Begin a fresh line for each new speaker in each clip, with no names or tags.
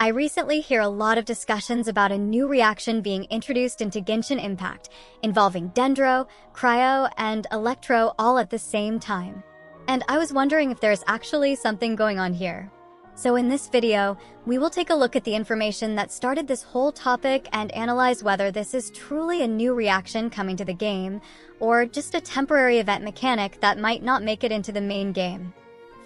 I recently hear a lot of discussions about a new reaction being introduced into Genshin Impact, involving Dendro, Cryo, and Electro all at the same time. And I was wondering if there's actually something going on here. So in this video, we will take a look at the information that started this whole topic and analyze whether this is truly a new reaction coming to the game, or just a temporary event mechanic that might not make it into the main game.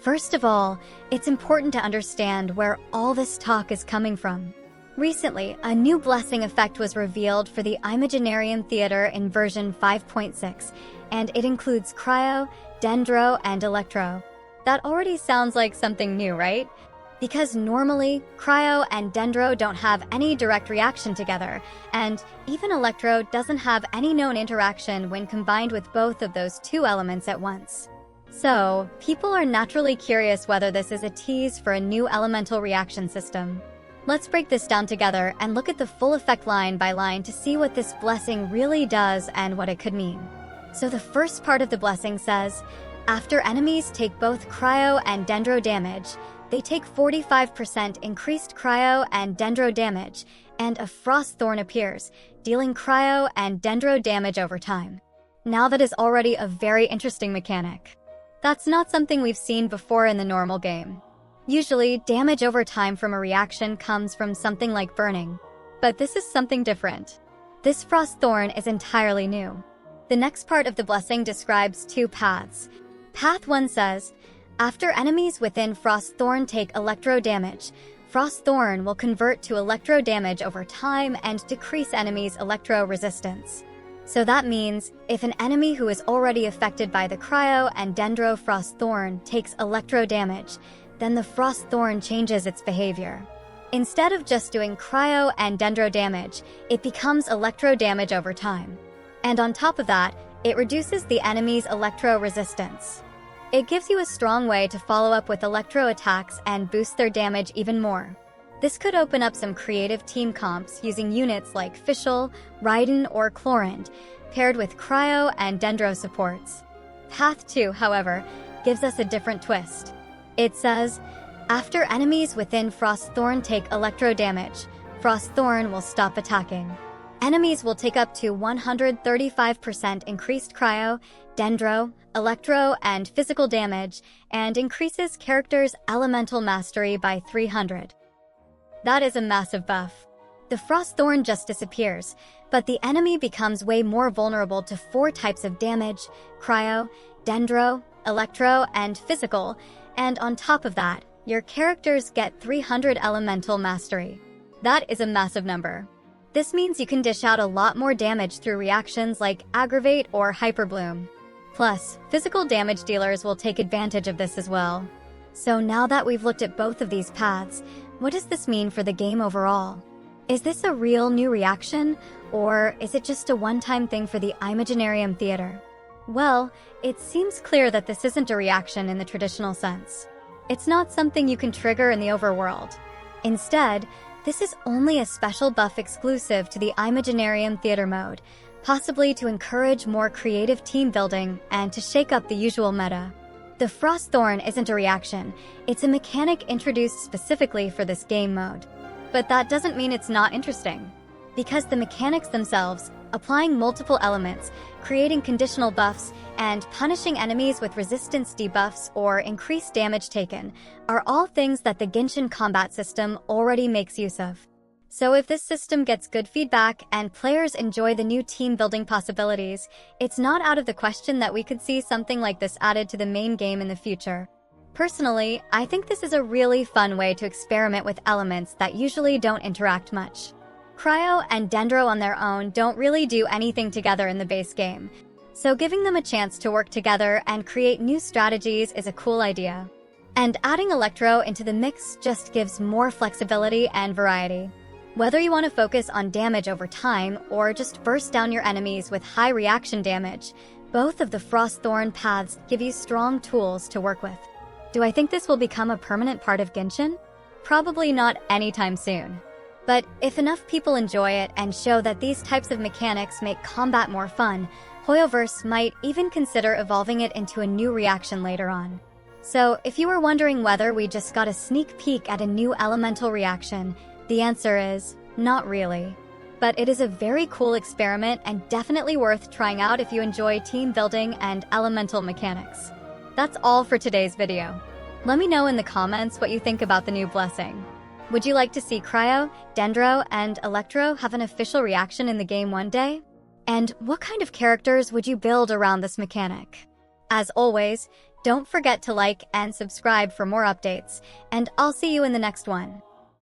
First of all, it's important to understand where all this talk is coming from. Recently, a new blessing effect was revealed for the Imaginarium Theater in version 5.6, and it includes Cryo, Dendro, and Electro. That already sounds like something new, right? Because normally, Cryo and Dendro don't have any direct reaction together, and even Electro doesn't have any known interaction when combined with both of those two elements at once. So, people are naturally curious whether this is a tease for a new elemental reaction system. Let's break this down together and look at the full effect line by line to see what this blessing really does and what it could mean. So the first part of the blessing says, after enemies take both Cryo and Dendro damage, they take 45% increased Cryo and Dendro damage, and a Frost Thorn appears, dealing Cryo and Dendro damage over time. Now that is already a very interesting mechanic. That's not something we've seen before in the normal game. Usually, damage over time from a reaction comes from something like burning. But this is something different. This Frost Thorn is entirely new. The next part of the blessing describes two paths. Path 1 says, after enemies within Frost Thorn take Electro damage, Frost Thorn will convert to Electro damage over time and decrease enemies' Electro resistance. So that means, if an enemy who is already affected by the Cryo and Dendro Frost Thorn takes Electro damage, then the Frost Thorn changes its behavior. Instead of just doing Cryo and Dendro damage, it becomes Electro damage over time. And on top of that, it reduces the enemy's Electro resistance. It gives you a strong way to follow up with Electro attacks and boost their damage even more. This could open up some creative team comps using units like Fischl, Raiden, or Chlorinde, paired with Cryo and Dendro supports. Path 2, however, gives us a different twist. It says, after enemies within Frost Thorn take Electro damage, Frost Thorn will stop attacking. Enemies will take up to 135% increased Cryo, Dendro, Electro, and physical damage, and increases characters' elemental mastery by 300. That is a massive buff. The Frost Thorn just disappears, but the enemy becomes way more vulnerable to 4 types of damage: Cryo, Dendro, Electro, and physical, and on top of that, your characters get 300 elemental mastery. That is a massive number. This means you can dish out a lot more damage through reactions like Aggravate or Hyper Bloom. Plus, physical damage dealers will take advantage of this as well. So now that we've looked at both of these paths, what does this mean for the game overall? Is this a real new reaction, or is it just a one-time thing for the Imaginarium Theater? Well, it seems clear that this isn't a reaction in the traditional sense. It's not something you can trigger in the overworld. Instead, this is only a special buff exclusive to the Imaginarium Theater mode, possibly to encourage more creative team building and to shake up the usual meta. The Frost Thorn isn't a reaction, it's a mechanic introduced specifically for this game mode. But that doesn't mean it's not interesting. Because the mechanics themselves, applying multiple elements, creating conditional buffs, and punishing enemies with resistance debuffs or increased damage taken, are all things that the Genshin combat system already makes use of. So if this system gets good feedback and players enjoy the new team-building possibilities, it's not out of the question that we could see something like this added to the main game in the future. Personally, I think this is a really fun way to experiment with elements that usually don't interact much. Cryo and Dendro on their own don't really do anything together in the base game, so giving them a chance to work together and create new strategies is a cool idea. And adding Electro into the mix just gives more flexibility and variety. Whether you want to focus on damage over time or just burst down your enemies with high reaction damage, both of the Frost Thorn paths give you strong tools to work with. Do I think this will become a permanent part of Genshin? Probably not anytime soon. But if enough people enjoy it and show that these types of mechanics make combat more fun, Hoyoverse might even consider evolving it into a new reaction later on. So, if you were wondering whether we just got a sneak peek at a new elemental reaction, the answer is not really. But it is a very cool experiment and definitely worth trying out if you enjoy team building and elemental mechanics. That's all for today's video. Let me know in the comments what you think about the new blessing. Would you like to see Cryo, Dendro, and Electro have an official reaction in the game one day? And what kind of characters would you build around this mechanic? As always, don't forget to like and subscribe for more updates, and I'll see you in the next one.